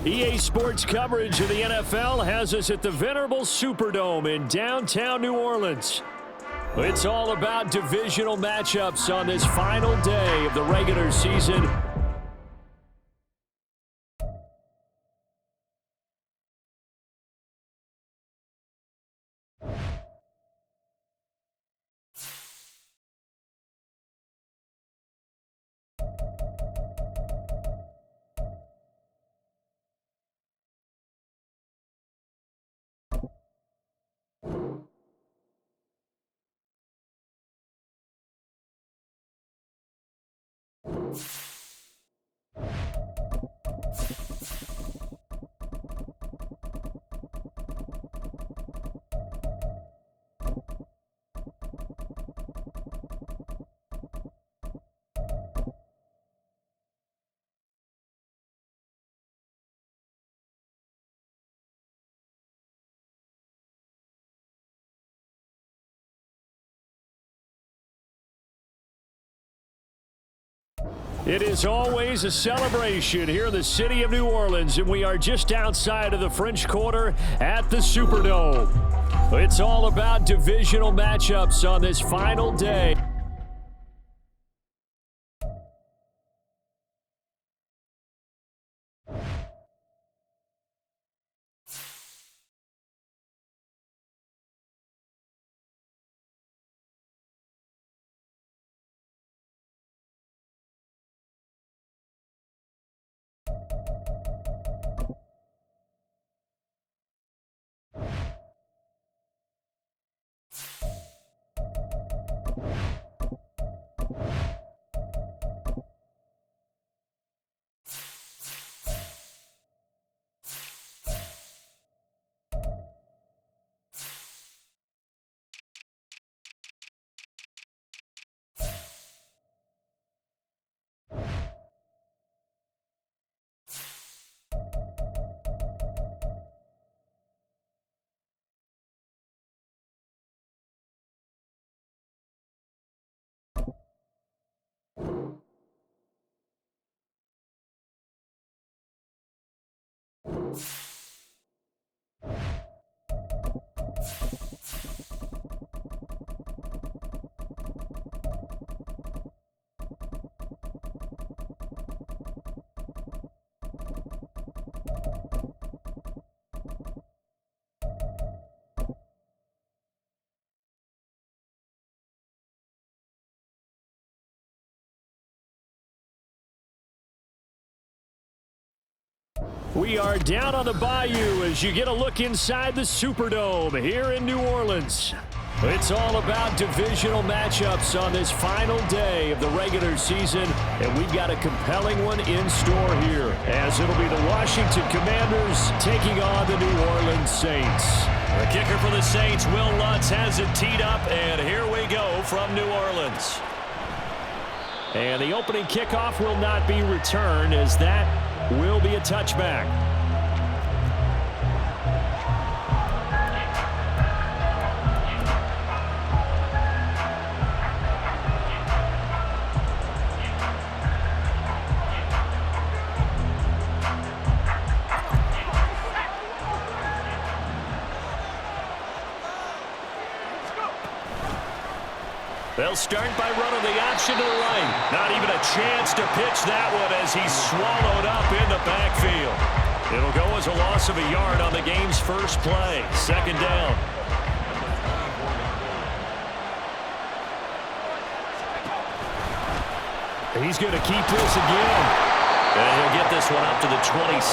EA Sports coverage of the NFL has us at the venerable Superdome in downtown New Orleans. It's all about divisional matchups on this final day of the regular season. It is always a celebration here in the city of New Orleans, and we are just outside of the French Quarter at the Superdome. It's all about divisional matchups on this final day. We are down on the bayou as you get a look inside the Superdome here in New Orleans. It's all about divisional matchups on this final day of the regular season, and we've got a compelling one in store here, as it'll be the Washington Commanders taking on the New Orleans Saints. The kicker for the Saints, Will Lutz, has it teed up, and here we go from New Orleans. And the opening kickoff will not be returned, as that will be a touchback. They'll start by running the option to the right. Not even a chance to pitch that one as he's swallowed up in the backfield. It'll go as a loss of a yard on the game's first play. Second down. He's going to keep this again. And he'll get this one up to the 26.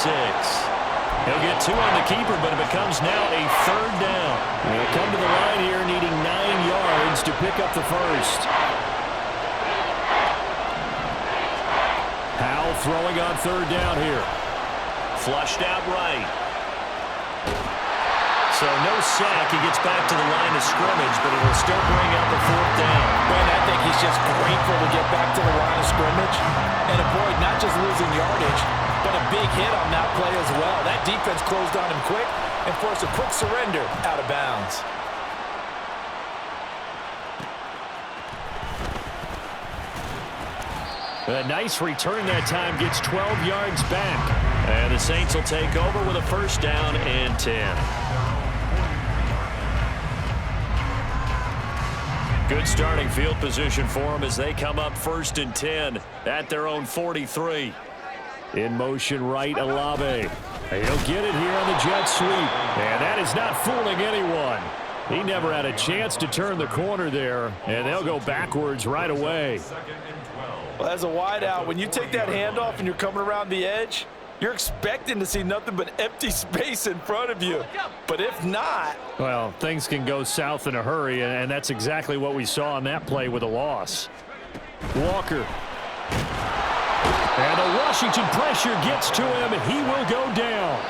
He'll get 2 on the keeper, but it becomes now a third down. He'll come to the line here needing 9 yards to pick up the first. Howell throwing on third down here. Flushed out right. So no sack. He gets back to the line of scrimmage, but it will still bring up a fourth down. Brent, I think he's just grateful to get back to the line of scrimmage and avoid not just losing yardage, but a big hit on that play as well. That defense closed on him quick and forced a quick surrender out of bounds. A nice return that time, gets 12 yards back. And the Saints will take over with a first down and 10. Good starting field position for them as they come up first and 10 at their own 43. In motion right, Olave. He'll get it here on the jet sweep. And that is not fooling anyone. He never had a chance to turn the corner there, and they'll go backwards right away. Well, as a wideout, when you take that handoff and you're coming around the edge, you're expecting to see nothing but empty space in front of you. But if not... Well, things can go south in a hurry, and that's exactly what we saw on that play with a loss. Walker. And the Washington pressure gets to him, and he will go down.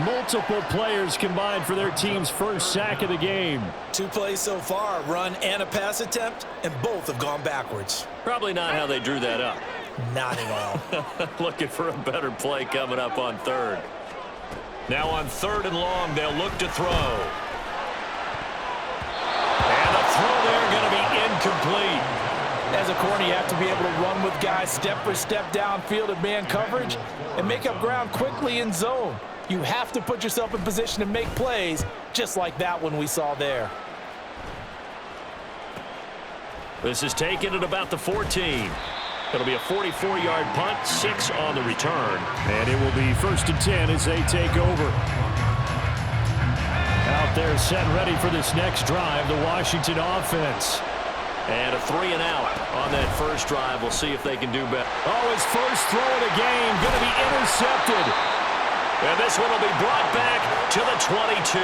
Multiple players combined for their team's first sack of the game. 2 plays so far, a run and a pass attempt, and both have gone backwards. Probably not how they drew that up. Not at all. Looking for a better play coming up on third. Now on third and long, they'll look to throw. And the throw there going to be incomplete. As a corner, you have to be able to run with guys step for step downfield in man coverage and make up ground quickly in zone. You have to put yourself in position to make plays, just like that one we saw there. This is taken at about the 14. It'll be a 44-yard punt, 6 on the return. And it will be first and 10 as they take over. Out there set ready for this next drive, the Washington offense. And a 3 and out on that first drive. We'll see if they can do better. Oh, his first throw of the game going to be intercepted. And this one will be brought back to the 22.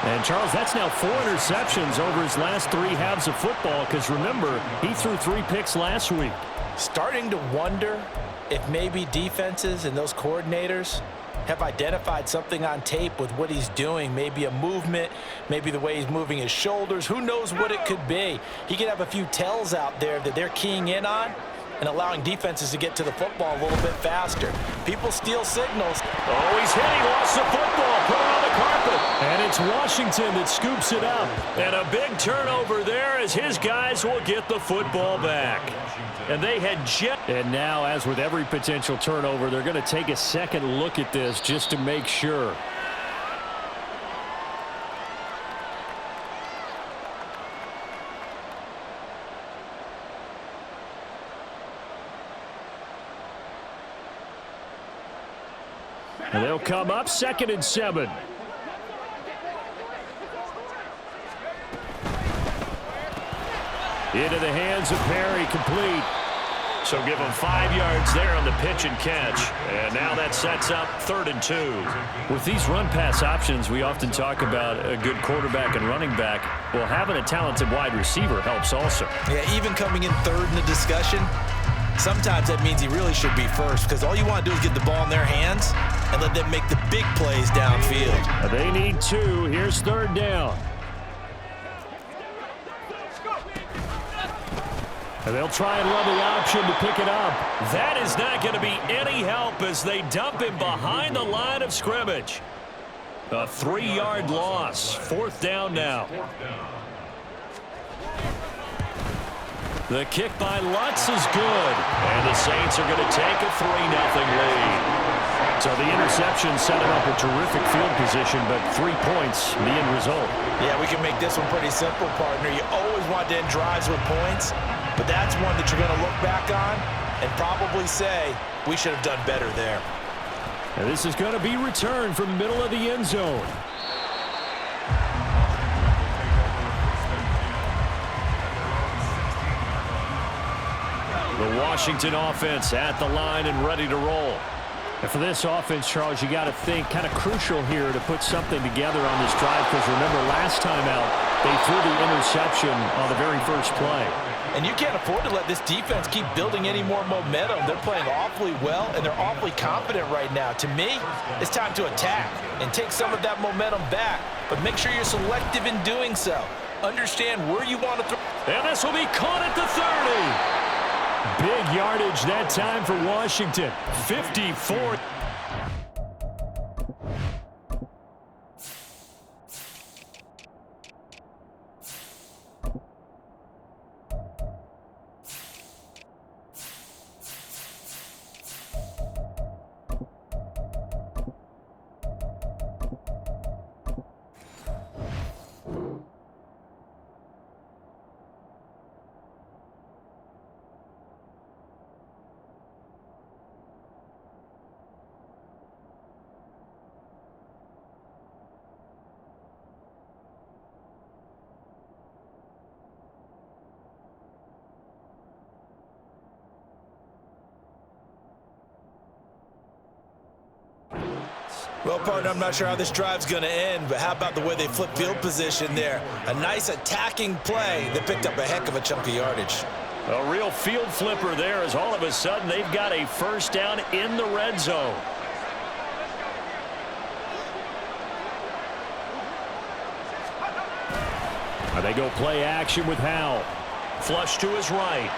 And, Charles, that's now 4 interceptions over his last 3 halves of football because, remember, he threw 3 picks last week. Starting to wonder if maybe defenses and those coordinators have identified something on tape with what he's doing. Maybe a movement, maybe the way he's moving his shoulders. Who knows what it could be? He could have a few tells out there that they're keying in on and allowing defenses to get to the football a little bit faster. People steal signals. Oh, he's hit. He lost the football. Put it on the carpet. And it's Washington that scoops it up. And a big turnover there as his guys will get the football back. And they had And now, as with every potential turnover, they're going to take a second look at this just to make sure. And they'll come up 2nd and 7. Into the hands of Perry, complete. So give him 5 yards there on the pitch and catch. And now that sets up 3rd and 2. With these run-pass options, we often talk about a good quarterback and running back. Well, having a talented wide receiver helps also. Yeah, even coming in 3rd in the discussion, sometimes that means he really should be first because all you want to do is get the ball in their hands and let them make the big plays downfield. They need 2. Here's 3rd down. And they'll try and run the option to pick it up. That is not going to be any help as they dump him behind the line of scrimmage. A 3-yard loss. 4th down now. The kick by Lutz is good. And the Saints are going to take a 3-0 lead. So the interception set him up a terrific field position, but 3 points, the end result. Yeah, we can make this one pretty simple, partner. You always want to end drives with points, but that's one that you're going to look back on and probably say, we should have done better there. And this is going to be returned from the middle of the end zone. The Washington offense at the line and ready to roll. And for this offense, Charles, you got to think kind of crucial here to put something together on this drive, because remember last time out they threw the interception on the very first play. And you can't afford to let this defense keep building any more momentum. They're playing awfully well, and they're awfully confident right now. To me, it's time to attack and take some of that momentum back, but make sure you're selective in doing so. Understand where you want to throw. And this will be caught at the 30. Big yardage that time for Washington. 54. Well, partner, I'm not sure how this drive's going to end, but how about the way they flip field position there? A nice attacking play that picked up a heck of a chunk of yardage. A real field flipper there, as all of a sudden they've got a first down in the red zone. They go play action with Howell. Flush to his right.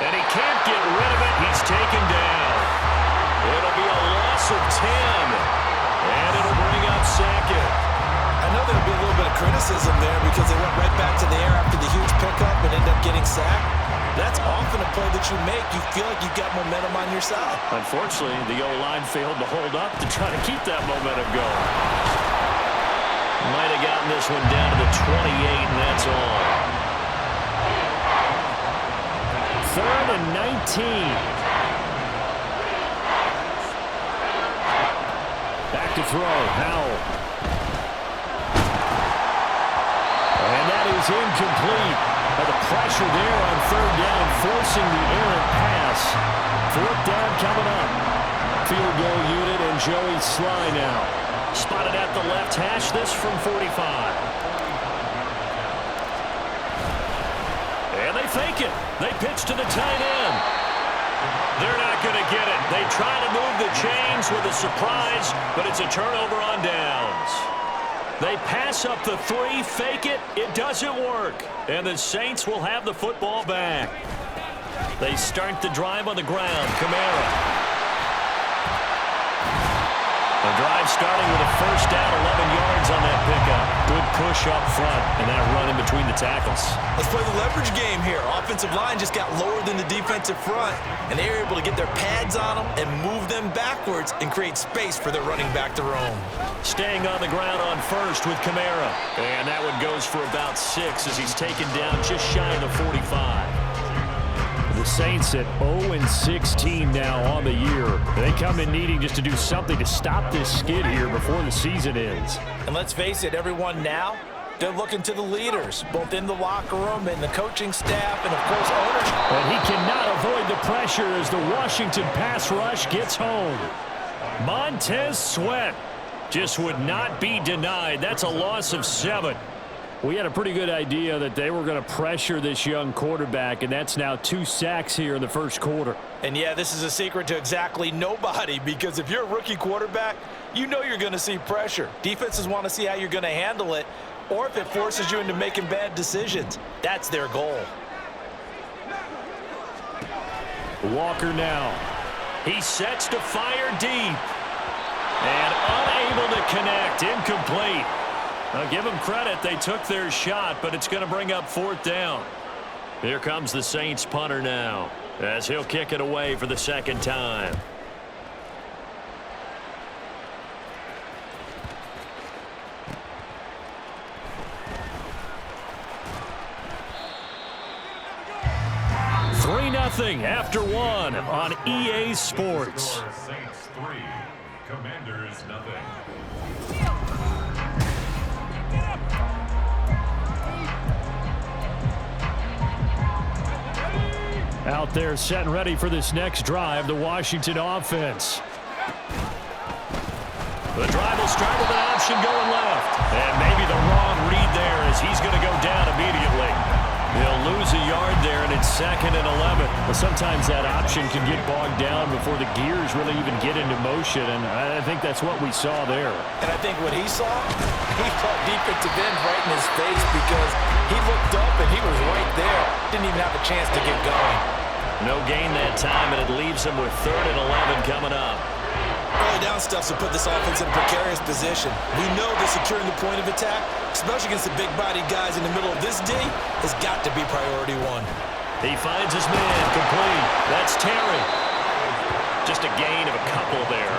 And he can't get rid of it. He's taken down. It'll be a loss of 10. And it'll bring up second. I know there'll be a little bit of criticism there because they went right back to the air after the huge pickup and ended up getting sacked. That's often a play that you make. You feel like you've got momentum on your side. Unfortunately, the O-line failed to hold up to try to keep that momentum going. Might have gotten this one down to the 28, and that's all. 3rd and 19. Back to throw, Howell. And that is incomplete. The pressure there on 3rd down, forcing the errant pass. 4th down coming up. Field goal unit and Joey Sly now. Spotted at the left hash, this from 45. And they fake it. They pitch to the tight end. They're not going to get it. They try to move the chains with a surprise, but it's a turnover on downs. They pass up the 3, fake it. It doesn't work. And the Saints will have the football back. They start the drive on the ground. Kamara. The drive starting with a first down, 11 yards on that pickup. Good push up front, and that run in between the tackles. Let's play the leverage game here. Offensive line just got lower than the defensive front, and they were able to get their pads on them and move them backwards and create space for their running back to roam. Staying on the ground on first with Kamara. And that one goes for about 6 as he's taken down just shy of the 45. The Saints at 0-16 now on the year. They come in needing just to do something to stop this skid here before the season ends. And let's face it, everyone now, they're looking to the leaders, both in the locker room and the coaching staff and, of course, ownership. And he cannot avoid the pressure as the Washington pass rush gets home. Montez Sweat just would not be denied. That's a loss of 7. We had a pretty good idea that they were going to pressure this young quarterback, and that's now 2 sacks here in the first quarter. And, yeah, this is a secret to exactly nobody, because if you're a rookie quarterback, you know you're going to see pressure. Defenses want to see how you're going to handle it, or if it forces you into making bad decisions. That's their goal. Walker now. He sets to fire deep. And unable to connect. Incomplete. I'll give them credit. They took their shot, but it's going to bring up 4th down. Here comes the Saints punter now as he'll kick it away for the second time. 0-0 after one on EA Sports. Saints 3, Commanders nothing. Out there set and ready for this next drive, the Washington offense. The drive will start with an option going left. And maybe the wrong read there as he's going to go down immediately. He'll lose a yard there, and it's 2nd and 11. But sometimes that option can get bogged down before the gears really even get into motion, and I think that's what we saw there. And I think what he saw defensive end right in his face because he looked up and he was right there. Didn't even have a chance to get going. No gain that time, and it leaves him with 3rd and 11 coming up. Early down stuff to put this offense in a precarious position. We know that securing the point of attack, especially against the big-bodied guys in the middle of this D, has got to be priority one. He finds his man complete. That's Terry. Just a gain of a couple there.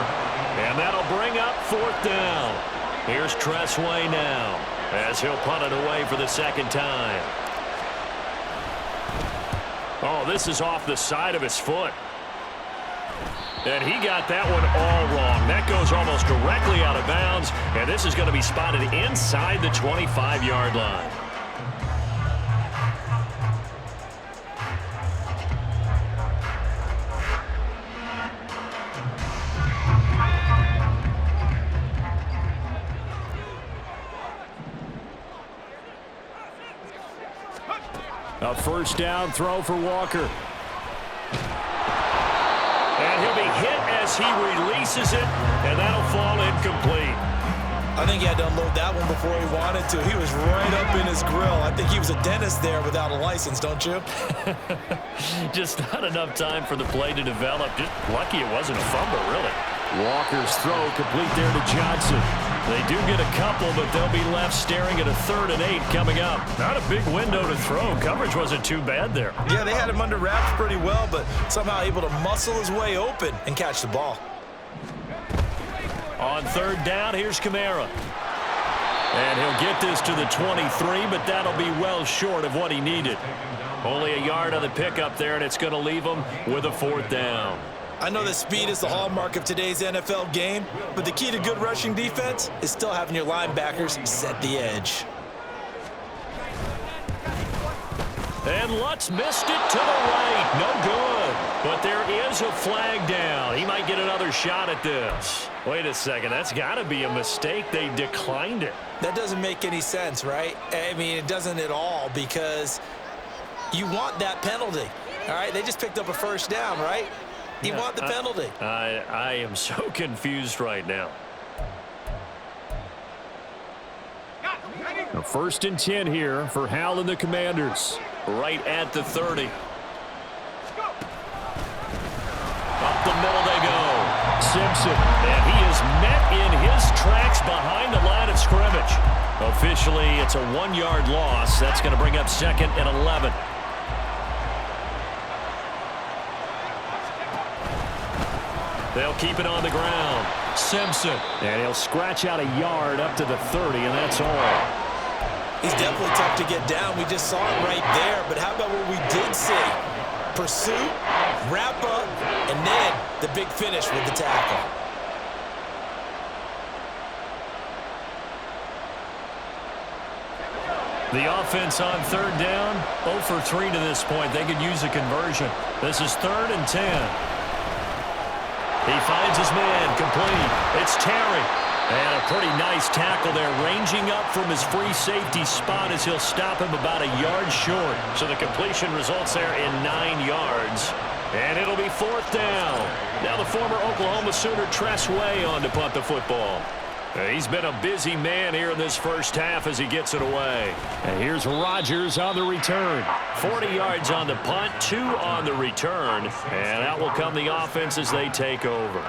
And that'll bring up 4th down. Here's Tressway now as he'll punt it away for the 2nd time. Oh, this is off the side of his foot. And he got that one all wrong. That goes almost directly out of bounds, and this is going to be spotted inside the 25-yard line. A 1st down throw for Walker. And he'll be hit as he releases it, and that'll fall incomplete. I think he had to unload that one before he wanted to. He was right up in his grill. I think he was a dentist there without a license, don't you? Just not enough time for the play to develop. Just lucky it wasn't a fumble, really. Walker's throw complete there to Johnson. They do get a couple, but they'll be left staring at a 3rd and 8 coming up. Not a big window to throw. Coverage wasn't too bad there. Yeah, they had him under wraps pretty well, but somehow able to muscle his way open and catch the ball. On 3rd down, here's Kamara. And he'll get this to the 23, but that'll be well short of what he needed. Only a yard on the pickup there, and it's going to leave him with a 4th down. I know that speed is the hallmark of today's NFL game, but the key to good rushing defense is still having your linebackers set the edge. And Lutz missed it to the right. No good. But there is a flag down. He might get another shot at this. Wait a second. That's got to be a mistake. They declined it. That doesn't make any sense, right? I mean, it doesn't at all because you want that penalty. All right, they just picked up a 1st down, right? You want the penalty. I am so confused right now. A 1st and 10 here for Hal and the Commanders. Right at the 30. Up the middle they go. Simpson. And he is met in his tracks behind the line of scrimmage. Officially, it's a 1-yard loss. That's going to bring up 2nd and 11. They'll keep it on the ground. Simpson. And he'll scratch out a yard up to the 30, and that's all. He's definitely tough to get down. We just saw it right there. But how about what we did see? Pursuit, wrap up, and then the big finish with the tackle. The offense on 3rd down, 0 for 3 to this point. They could use a conversion. This is 3rd and 10. He finds his man complete. It's Terry. And a pretty nice tackle there, ranging up from his free safety spot as he'll stop him about a yard short. So the completion results there in 9 yards. And it'll be 4th down. Now the former Oklahoma Sooner Tressway on to punt the football. He's been a busy man here in this 1st half as he gets it away. And here's Rodgers on the return. 40 yards on the punt, 2 on the return. And out will come the offense as they take over.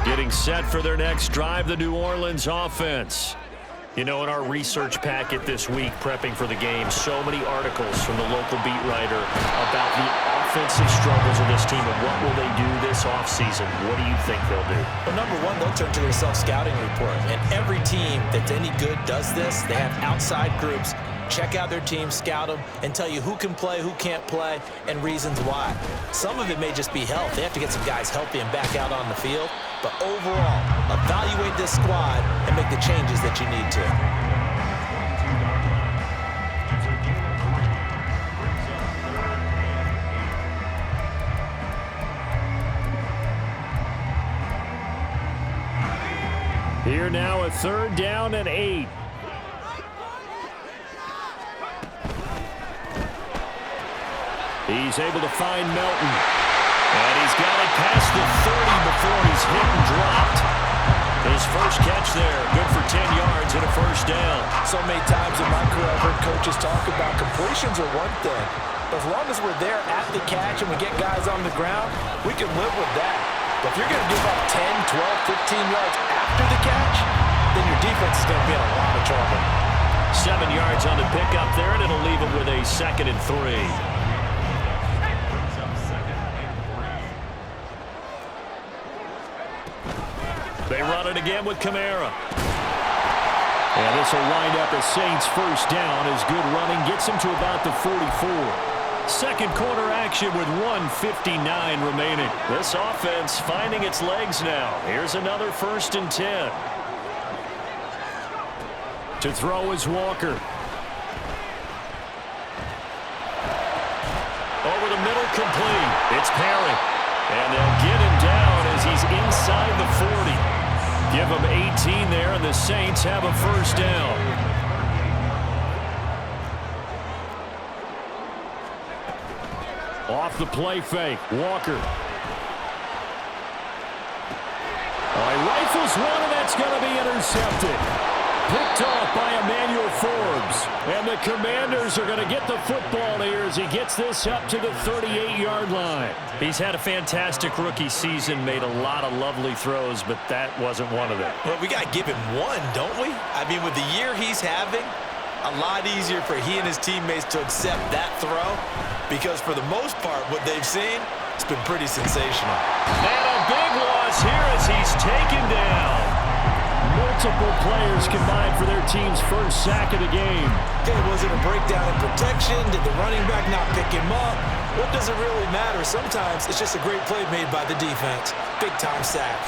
Getting set for their next drive, the New Orleans offense. You know, in our research packet this week, prepping for the game, so many articles from the local beat writer about the offensive struggles of this team and what will they do this offseason. What do you think they'll do? Well, number one, they'll turn to their self-scouting report. And every team that's any good does this. They have outside groups. Check out their team, scout them, and tell you who can play, who can't play, and reasons why. Some of it may just be health. They have to get some guys healthy and back out on the field. But overall, evaluate this squad and make the changes that you need to. Here now, a 3rd down and 8. He's able to find Melton. And he's got it past the 30 before he's hit and dropped. His first catch there, good for 10 yards and a 1st down. So many times in my career I've heard coaches talk about completions are one thing. But as long as we're there at the catch and we get guys on the ground, we can live with that. But if you're going to give up 10, 12, 15 yards after the catch, then your defense is going to be in a lot of trouble. 7 yards on the pickup there, and it'll leave him with a 2nd and 3. They run it again with Kamara. And this will wind up a Saints 1st down as good running gets him to about the 44. Second quarter action with 1:59 remaining. This offense finding its legs now. Here's another 1st and 10. To throw is Walker. Over the middle, complete. It's Perry. And they'll get him down as he's inside the 40. Give him 18 there, and the Saints have a 1st down. Off the play fake, Walker. He rifles one, and that's going to be intercepted. Picked off by Emmanuel Forbes. And the Commanders are going to get the football here as he gets this up to the 38-yard line. He's had a fantastic rookie season, made a lot of lovely throws, but that wasn't one of them. Well, we got to give him one, don't we? I mean, with the year he's having, a lot easier for he and his teammates to accept that throw because for the most part, what they've seen, it's been pretty sensational. And a big loss here as he's taken down. Multiple players combined for their team's 1st sack of the game. Okay, was it a breakdown in protection? Did the running back not pick him up? What does it really matter? Sometimes it's just a great play made by the defense. Big-time sack.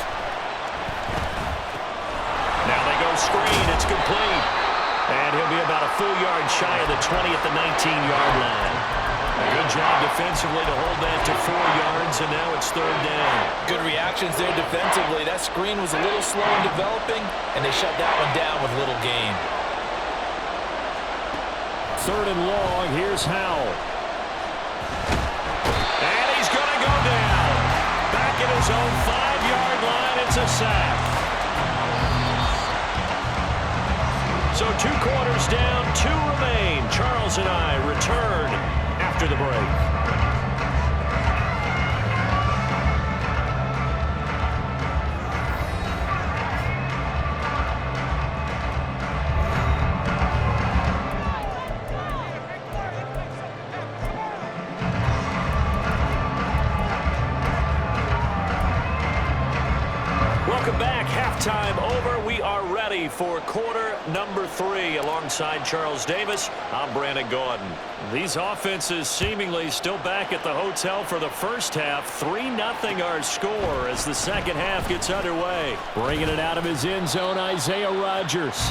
Now they go screen. It's complete. And he'll be about a full yard shy of the 20 at the 19-yard line. A good job defensively to hold that to 4 yards, and now it's 3rd down. Good reactions there defensively. That screen was a little slow in developing, and they shut that one down with little gain. 3rd and long. Here's Howell. And he's going to go down. Back at his own 5-yard line. It's a sack. So 2 quarters down, 2 remain. Charles and I return after the break. Welcome back. Halftime over. We are ready for quarter number 3. Alongside Charles Davis, I'm Brandon Gordon. These offenses seemingly still back at the hotel for the first half. 3-0 our score as the second half gets underway. Bringing it out of his end zone, Isaiah Rodgers.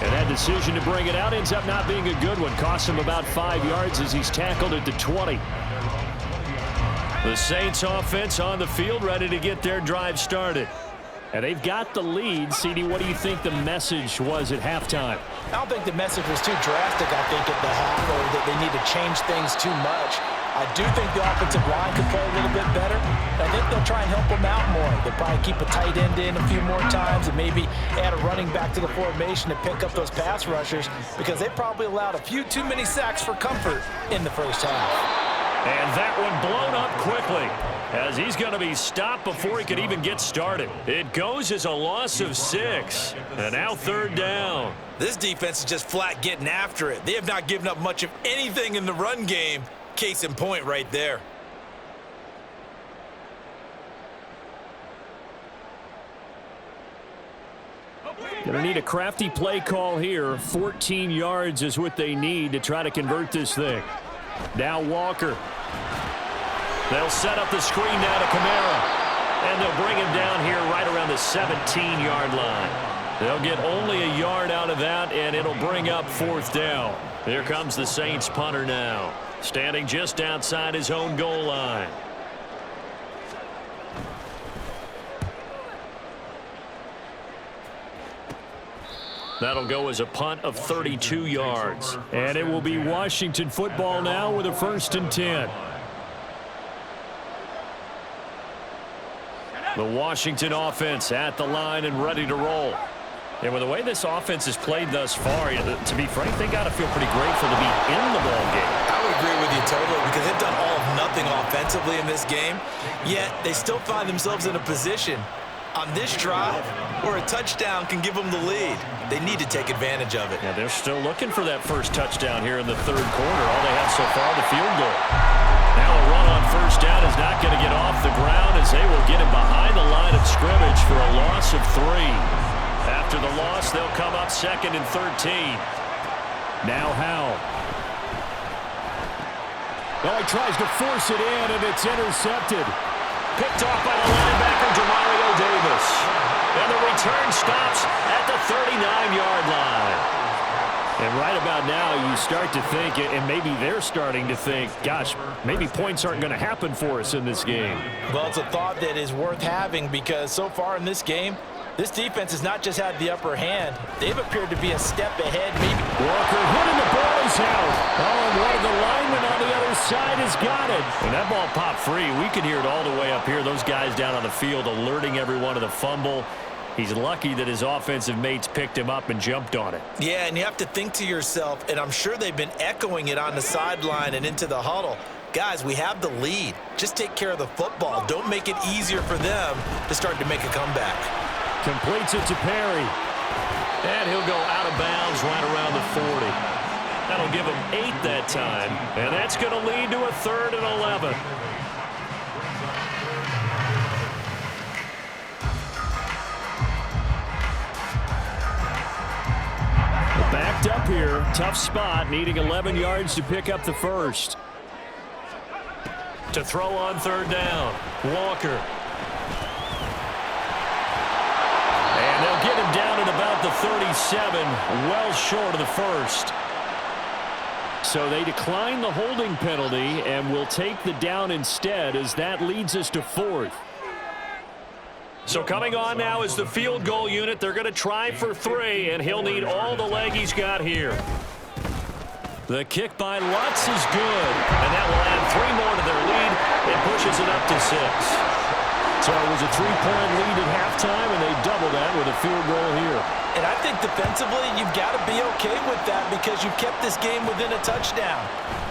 And that decision to bring it out ends up not being a good one. Costs him about 5 yards as he's tackled at the 20. The Saints offense on the field ready to get their drive started. And they've got the lead. CD, what do you think the message was at halftime? I don't think the message was too drastic, I think, at the half, or that they need to change things too much. I do think the offensive line could play a little bit better. I think they'll try and help them out more. They'll probably keep a tight end in a few more times and maybe add a running back to the formation to pick up those pass rushers because they probably allowed a few too many sacks for comfort in the first half. And that one blown up quickly as he's going to be stopped before he could even get started. It goes as a loss of 6. And now 3rd down. This defense is just flat getting after it. They have not given up much of anything in the run game. Case in point right there. Gonna need a crafty play call here. 14 yards is what they need to try to convert this thing. Now Walker. They'll set up the screen now to Kamara. And they'll bring him down here right around the 17-yard line. They'll get only a yard out of that, and it'll bring up 4th down. Here comes the Saints punter now, standing just outside his own goal line. That'll go as a punt of 32 yards. And it will be Washington football now with a 1st and 10. The Washington offense at the line and ready to roll. And with the way this offense has played thus far, to be frank, they got to feel pretty grateful to be in the ball game. I would agree with you totally because they've done all of nothing offensively in this game, yet they still find themselves in a position on this drive where a touchdown can give them the lead. They need to take advantage of it. Yeah, they're still looking for that first touchdown here in the 3rd quarter. All they have so far, the field goal. Now a run on 1st down is not going to get off the ground as they will get it behind the line of scrimmage for a loss of 3. After the loss, they'll come up 2nd and 13. Now Howell. Well, he tries to force it in, and it's intercepted. Picked off by the linebacker, Demario Davis. And the return stops at the 39-yard line. And right about now, you start to think, and maybe they're starting to think, gosh, maybe points aren't going to happen for us in this game. Well, it's a thought that is worth having because so far in this game, this defense has not just had the upper hand. They've appeared to be a step ahead, maybe. Walker hitting the ball is out. Oh, and one of the linemen on the other side has got it. When that ball popped free, we could hear it all the way up here. Those guys down on the field alerting everyone of the fumble. He's lucky that his offensive mates picked him up and jumped on it. Yeah, and you have to think to yourself, and I'm sure they've been echoing it on the sideline and into the huddle. Guys, we have the lead. Just take care of the football. Don't make it easier for them to start to make a comeback. Completes it to Perry. And he'll go out of bounds right around the 40. That'll give him 8 that time. And that's going to lead to a 3rd and 11. Backed up here. Tough spot. Needing 11 yards to pick up the first. To throw on 3rd down. Walker. And they'll get him down at about the 37, well short of the first. So they decline the holding penalty and will take the down instead as that leads us to 4th. So coming on now is the field goal unit. They're going to try for 3, and he'll need all the leg he's got here. The kick by Lutz is good, and that will add 3 more to their lead. It pushes it up to 6. So it was a 3-point lead at halftime, and they double that with a field goal here. And I think defensively, you've got to be okay with that because you've kept this game within a touchdown.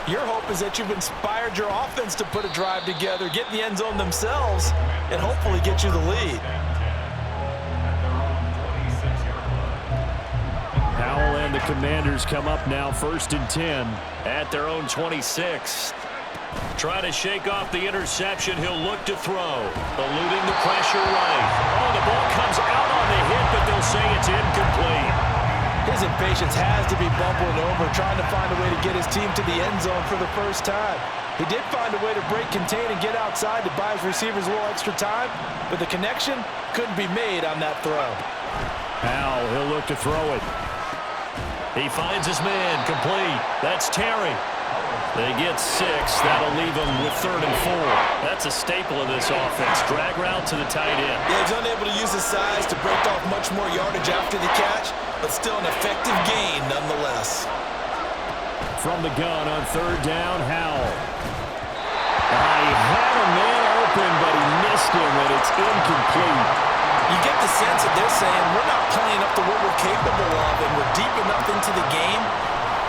Your hope is that you've inspired your offense to put a drive together, get in the end zone themselves, and hopefully get you the lead. Howell and the Commanders come up now 1st and 10 at their own 26. Trying to shake off the interception. He'll look to throw. Eluding the pressure right. Oh, the ball comes out on the hit, but they'll say it's incomplete. His impatience has to be bubbling over, trying to find a way to get his team to the end zone for the first time. He did find a way to break contain and get outside to buy his receivers a little extra time, but the connection couldn't be made on that throw. Howell, he'll look to throw it. He finds his man, complete. That's Terry. They get 6. That'll leave them with 3rd and 4. That's a staple of this offense. Drag route to the tight end. Yeah, he's unable to use his size to break off much more yardage after the catch, but still an effective gain nonetheless. From the gun on 3rd down, Howell. He had a man open, but he missed him, and it's incomplete. You get the sense that they're saying we're not playing up to what we're capable of, and we're deep enough into the game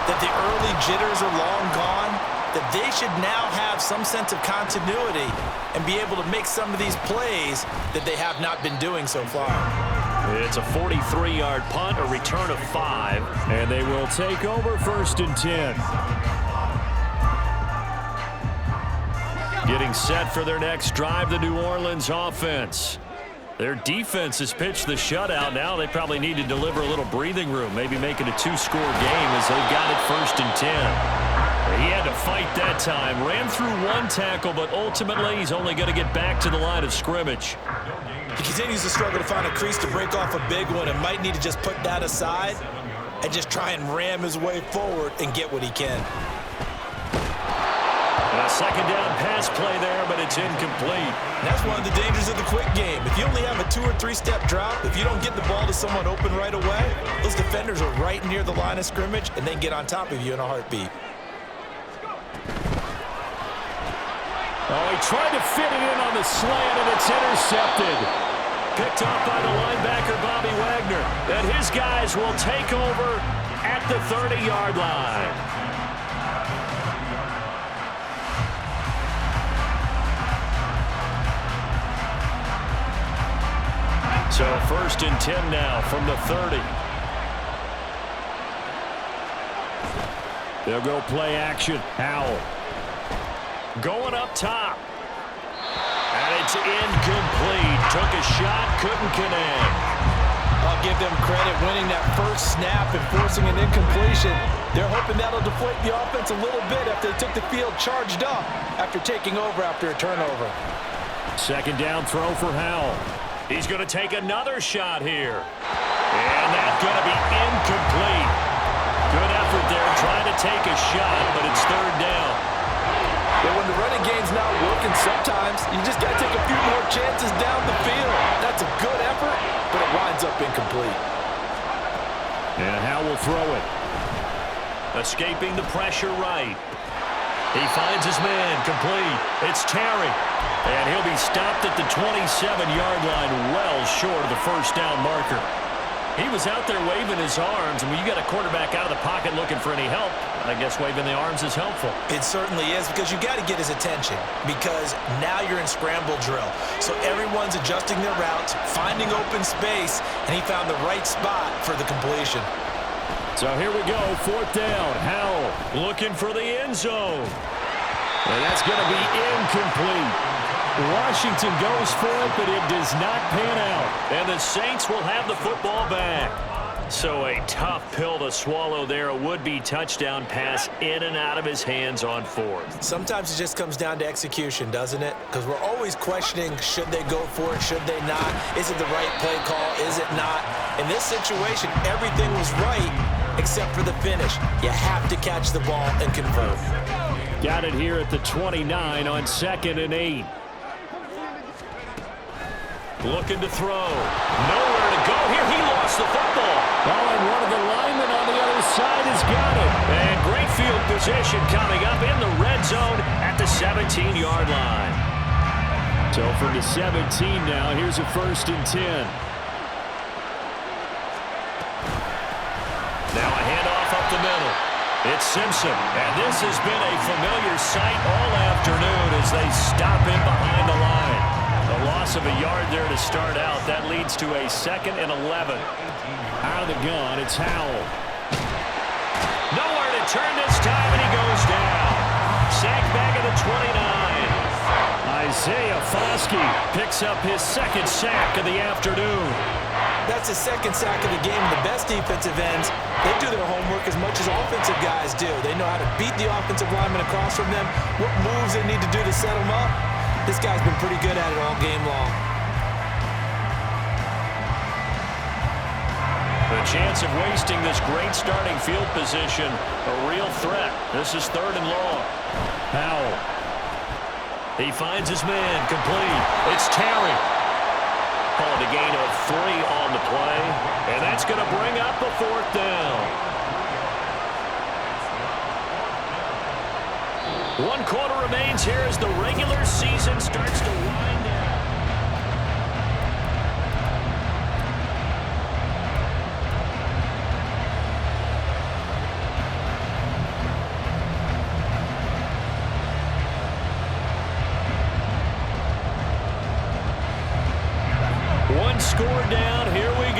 that the early jitters are long gone, that they should now have some sense of continuity and be able to make some of these plays that they have not been doing so far. It's a 43-yard punt, a return of 5, and they will take over 1st and 10. Getting set for their next drive, the New Orleans offense. Their defense has pitched the shutout. Now they probably need to deliver a little breathing room, maybe make it a 2-score game as they've got it 1st and 10. He had to fight that time. Ran through 1 tackle, but ultimately he's only going to get back to the line of scrimmage. He continues to struggle to find a crease to break off a big one and might need to just put that aside and just try and ram his way forward and get what he can. A 2nd down pass play there, but it's incomplete. That's one of the dangers of the quick game. If you only have a 2- or 3-step drop, if you don't get the ball to someone open right away, those defenders are right near the line of scrimmage and they get on top of you in a heartbeat. Oh, he tried to fit it in on the slant, and it's intercepted. Picked off by the linebacker, Bobby Wagner. And his guys will take over at the 30-yard line. So 1st and 10 now from the 30. They'll go play action. Howell. Going up top. And it's incomplete. Took a shot, couldn't connect. I'll give them credit winning that first snap and forcing an incompletion. They're hoping that'll deflate the offense a little bit after they took the field charged up after taking over after a turnover. 2nd down throw for Howell. He's going to take another shot here. And that's going to be incomplete. Good effort there trying to take a shot, but it's 3rd down. But when the running game's not working, sometimes you just got to take a few more chances down the field. That's a good effort, but it winds up incomplete. And Howell will throw it. Escaping the pressure right. He finds his man, complete. It's Terry. And he'll be stopped at the 27-yard line, well short of the 1st down marker. He was out there waving his arms, and when you got a quarterback out of the pocket looking for any help, I guess waving the arms is helpful. It certainly is, because you got to get his attention, because now you're in scramble drill. So everyone's adjusting their routes, finding open space, and he found the right spot for the completion. So here we go, 4th down. Howell looking for the end zone. And that's going to be incomplete. Washington goes for it, but it does not pan out. And the Saints will have the football back. So a tough pill to swallow there. A would-be touchdown pass in and out of his hands on 4th. Sometimes it just comes down to execution, doesn't it? Because we're always questioning, should they go for it, should they not? Is it the right play call, is it not? In this situation, everything was right except for the finish. You have to catch the ball and convert. Got it here at the 29 on 2nd and 8. Looking to throw. Nowhere to go here. He lost the football. Oh, and one of the linemen on the other side has got it. And great field position coming up in the red zone at the 17-yard line. So from the 17 now, here's a 1st and 10. Now a handoff up the middle. It's Simpson. And this has been a familiar sight all afternoon as they stop him behind the line. A loss of a yard there to start out. That leads to a 2nd and 11. Out of the gun, it's Howell. Nowhere to turn this time, and he goes down. Sacked back at the 29. Isaiah Foskey picks up his 2nd sack of the afternoon. That's his 2nd sack of the game. The best defensive ends, they do their homework as much as offensive guys do. They know how to beat the offensive lineman across from them, what moves they need to do to set them up. This guy's been pretty good at it all game long. The chance of wasting this great starting field position, a real threat. This is 3rd and long. Howell. He finds his man, complete. It's Terry. Called a gain of 3 on the play, and that's going to bring up a 4th down. 1 quarter remains here as the regular season starts to wind down. One score down. Here we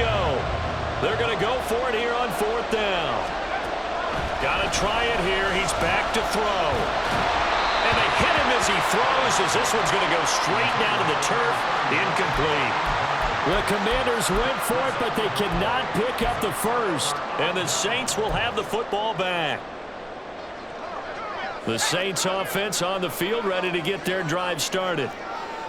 go for it here on 4th down. Got to try it here. He's back to throw. And they hit him as he throws, as this one's going to go straight down to the turf. Incomplete. The Commanders went for it, but they cannot pick up the first. And the Saints will have the football back. The Saints offense on the field, ready to get their drive started.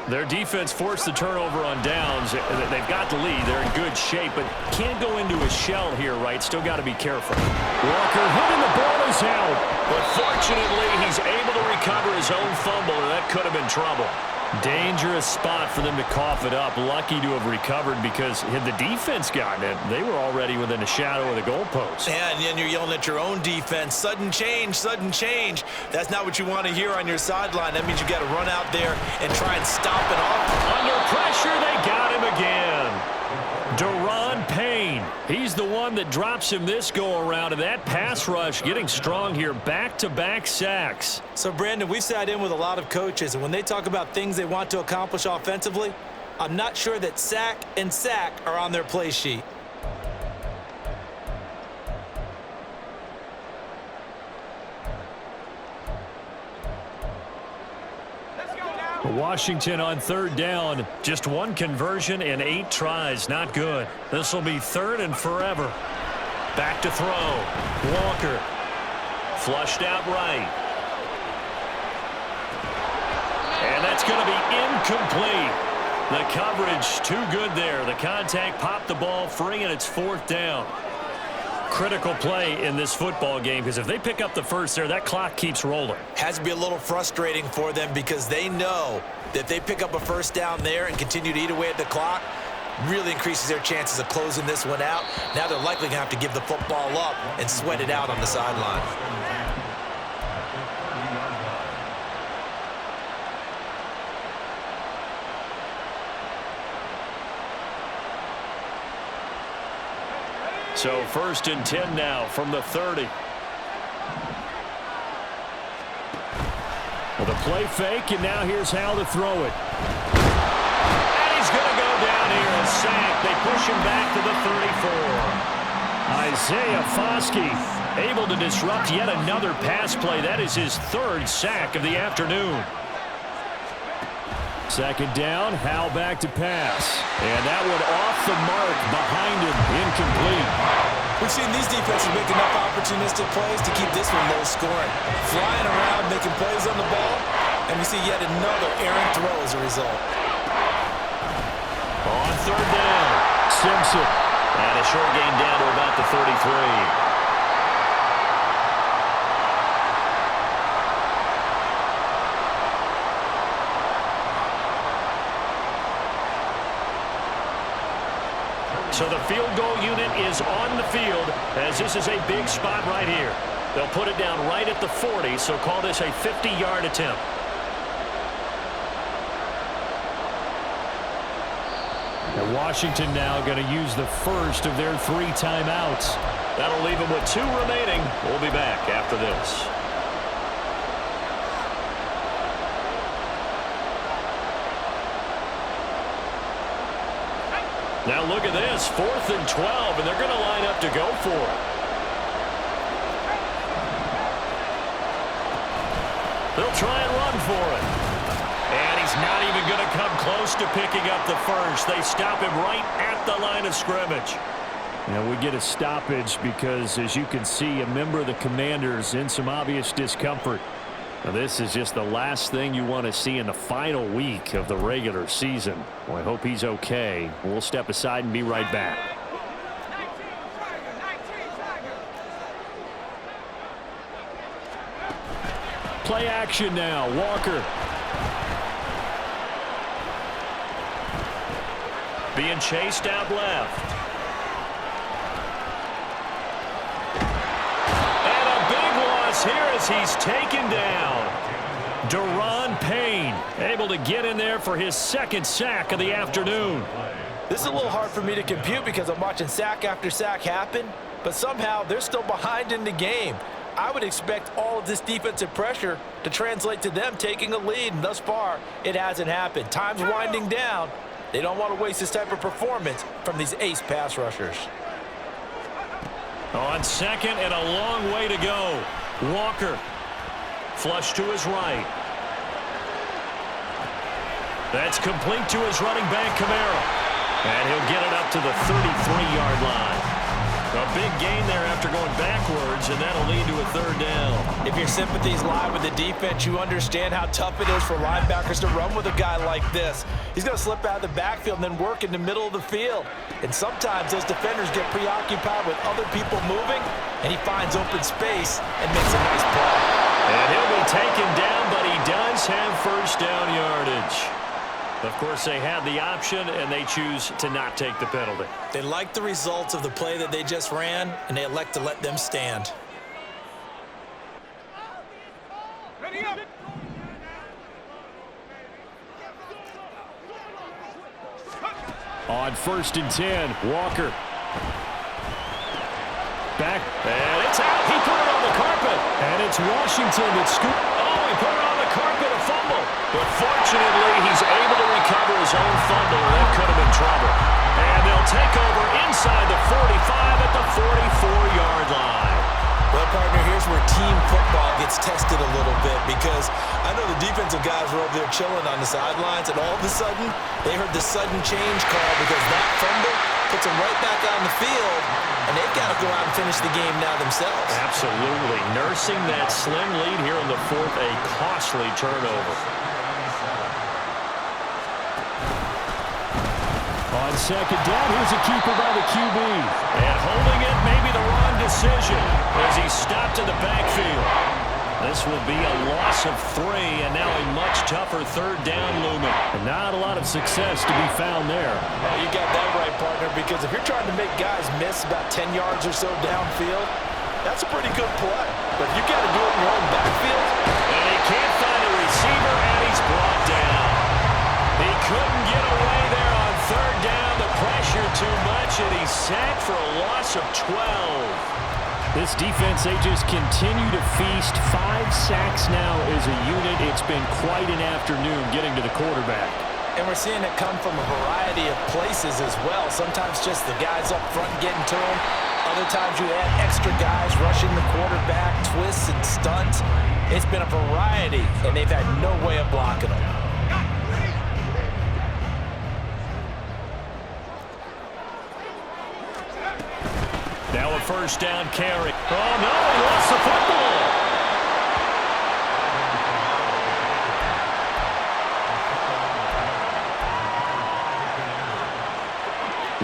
Their defense forced the turnover on downs. They've got the lead. They're in good shape, but can't go into a shell here, right? Still got to be careful. Walker hitting the ball is out. But fortunately, he's able to recover his own fumble, or that could have been trouble. Dangerous spot for them to cough it up. Lucky to have recovered, because had the defense gotten it, they were already within a shadow of the goalpost. Yeah, and you're yelling at your own defense. Sudden change, sudden change. That's not what you want to hear on your sideline. That means you got to run out there and try and stop it off. Under pressure, they got him again. Daron Payne. He's the one that drops him this go-around, and that pass rush getting strong here. Back-to-back sacks. So, Brandon, we've sat in with a lot of coaches, and when they talk about things they want to accomplish offensively, I'm not sure that sack and sack are on their play sheet. Washington on 3rd down. Just 1 conversion and 8 tries. Not good. This will be 3rd and forever. Back to throw. Walker. Flushed out right. And that's going to be incomplete. The coverage too good there. The contact popped the ball free, and it's 4th down. Critical play in this football game, because if they pick up the first there, that clock keeps rolling. Has to be a little frustrating for them, because they know that if they pick up a first down there and continue to eat away at the clock, really increases their chances of closing this one out. Now they're likely going to have to give the football up and sweat it out on the sideline. So 1st and 10 now from the 30. Well, the play fake, and now here's how to throw it. And he's going to go down here, a sack. They push him back to the 34. Isaiah Foskey able to disrupt yet another pass play. That is his 3rd sack of the afternoon. 2nd down, Howell back to pass. And that one off the mark behind him, incomplete. We've seen these defenses make enough opportunistic plays to keep this one low scoring. Flying around, making plays on the ball, and we see yet another errant throw as a result. On 3rd down, Simpson. And a short gain down to about the 33. So the field goal unit is on the field, as this is a big spot right here. They'll put it down right at the 40, so call this a 50-yard attempt. And Washington now going to use the first of their 3 timeouts. That'll leave them with 2 remaining. We'll be back after this. Now look at this, 4th and 12, and they're going to line up to go for it. They'll try and run for it. And he's not even going to come close to picking up the first. They stop him right at the line of scrimmage. Now we get a stoppage because, as you can see, a member of the Commanders in some obvious discomfort. Now, this is just the last thing you want to see in the final week of the regular season. Well, I hope he's okay. We'll step aside and be right back. Play action now. Walker. Being chased out left. Here as he's taken down. Daron Payne able to get in there for his 2nd sack of the afternoon. This is a little hard for me to compute because I'm watching sack after sack happen, but somehow they're still behind in the game. I would expect all of this defensive pressure to translate to them taking a lead, and thus far it hasn't happened. Time's winding down. They don't want to waste this type of performance from these ace pass rushers. On second and a long way to go. Walker. Flush to his right. That's complete to his running back, Kamara. And he'll get it up to the 33-yard line. A big gain there after going backwards, and that'll lead to a third down. If your sympathies lie with the defense, you understand how tough it is for linebackers to run with a guy like this. He's going to slip out of the backfield and then work in the middle of the field. And sometimes those defenders get preoccupied with other people moving, and he finds open space and makes a nice play. And he'll be taken down, but he does have first down yardage. Of course, they had the option, and they choose to not take the penalty. They like the results of the play that they just ran, and they elect to let them stand. On 1st and 10, Walker. Back, and it's out. He put it on the carpet. And it's Washington that scooped. Oh, he put it on the carpet, a fumble. But fortunately, he's able to recover his own fumble, and that could have been trouble. And they'll take over inside the 45 at the 44-yard line. Well, partner, here's where team football gets tested a little bit, because I know the defensive guys were over there chilling on the sidelines, and all of a sudden, they heard the sudden change call because that fumble puts them right back on the field, and they've got to go out and finish the game now themselves. Absolutely. Nursing that slim lead here in the fourth, a costly turnover. On second down, here's a keeper by the QB. And holding it may be the wrong decision as he stopped in the backfield. This will be a loss of 3, and now a much tougher third down looming. And not a lot of success to be found there. Oh, you got that right, partner, because if you're trying to make guys miss about 10 yards or so downfield, that's a pretty good play. But if you got to do it in your own backfield. And he can't find a receiver, and he's brought down. He couldn't get away there on third down. The pressure too much, and he's sacked for a loss of 12. This defense, they just continue to feast. 5 sacks now as a unit. It's been quite an afternoon getting to the quarterback. And we're seeing it come from a variety of places as well. Sometimes just the guys up front getting to him. Other times you add extra guys rushing the quarterback, twists and stunts. It's been a variety, and they've had no way of blocking them. Now a first down carry. Oh, no, he lost the football.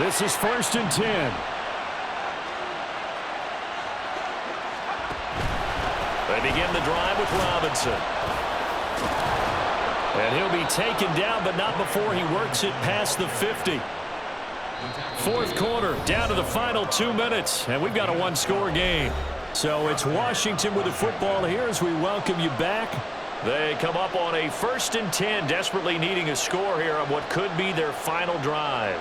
This is 1st and 10. They begin the drive with Robinson. And he'll be taken down, but not before he works it past the 50. Fourth quarter, down to the final 2 minutes, and we've got a one-score game. So it's Washington with the football here as we welcome you back. They come up on a 1st and 10, desperately needing a score here on what could be their final drive.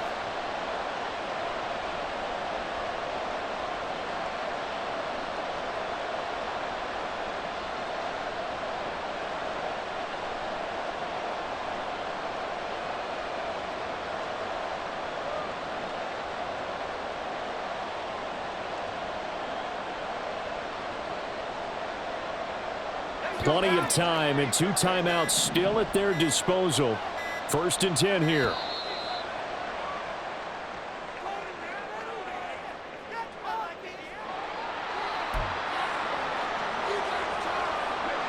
Plenty of time and 2 timeouts still at their disposal. 1st and 10 here.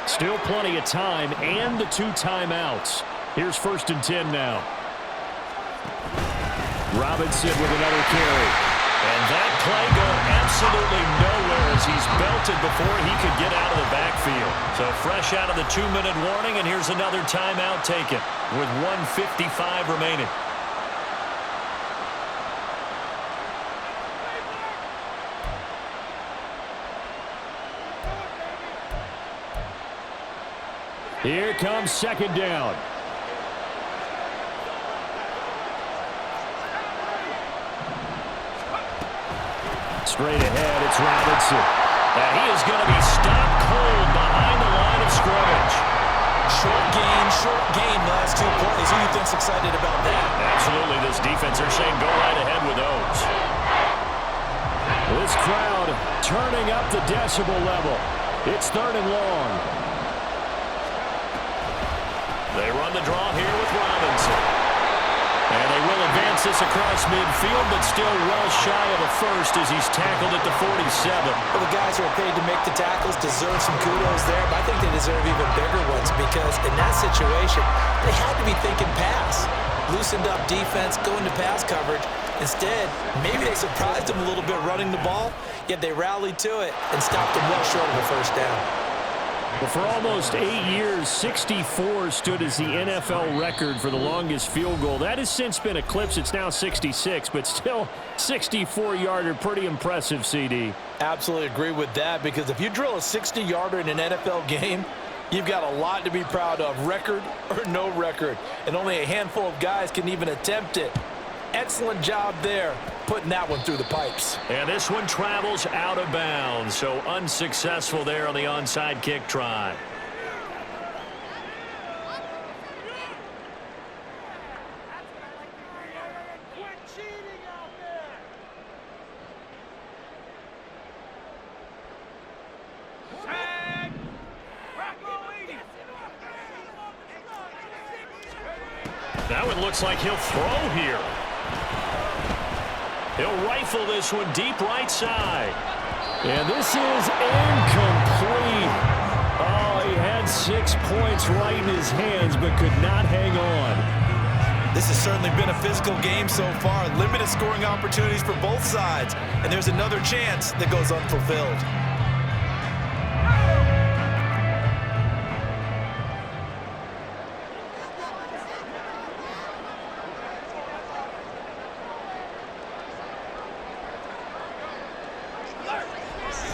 Still plenty of time and the 2 timeouts. Here's 1st and 10 now. Robinson with another carry. And that play going absolutely nowhere as he's belted before he could get out of the backfield. So fresh out of the 2-minute warning, and here's another timeout taken with 1:55 remaining. Here comes 2nd down. Straight ahead, it's Robinson. And he is going to be stopped cold behind the line of scrimmage. Short gain, last 2 plays. Who do you think's excited about that? Absolutely, this defense, they're saying go right ahead with those. This crowd turning up the decibel level. It's 3rd and long. They run the draw here with Robinson. And they will advance this across midfield, but still well shy of a first as he's tackled at the 47. Well, the guys who are paid to make the tackles deserve some kudos there, but I think they deserve even bigger ones because in that situation, they had to be thinking pass. Loosened up defense, going to pass coverage. Instead, maybe they surprised them a little bit running the ball, yet they rallied to it and stopped them well short of a first down. Well, for almost 8 years, 64 stood as the NFL record for the longest field goal. That has since been eclipsed. It's now 66, but still 64-yarder. Pretty impressive, CD. Absolutely agree with that, because if you drill a 60-yarder in an NFL game, you've got a lot to be proud of, record or no record. And only a handful of guys can even attempt it. Excellent job there, putting that one through the pipes. And this one travels out of bounds, so unsuccessful there on the onside kick try. That one looks like he'll throw here. He'll rifle this one deep right side. And this is incomplete. Oh, he had 6 points right in his hands, but could not hang on. This has certainly been a physical game so far. Limited scoring opportunities for both sides. And there's another chance that goes unfulfilled.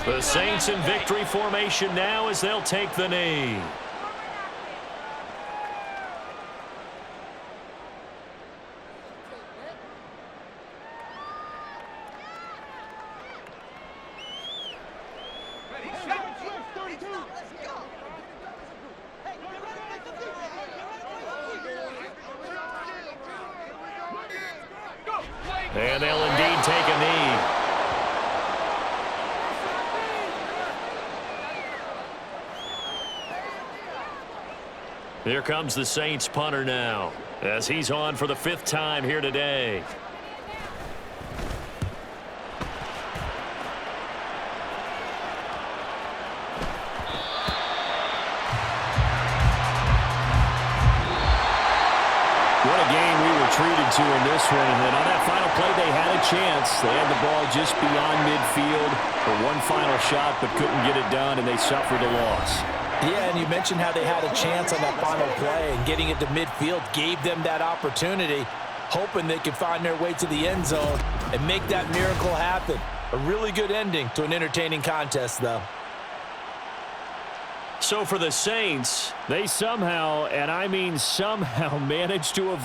The Saints in victory formation now as they'll take the knee. And they'll indeed take a knee. Here comes the Saints punter now, as he's on for the 5th time here today. What a game we were treated to in this one. And then on that final play, they had a chance. They had the ball just beyond midfield for one final shot, but couldn't get it done, and they suffered a loss. Yeah, and you mentioned how they had a chance on that final play, and getting it to midfield gave them that opportunity, hoping they could find their way to the end zone and make that miracle happen. A really good ending to an entertaining contest, though. So for the Saints, they somehow, and I mean somehow, managed to avoid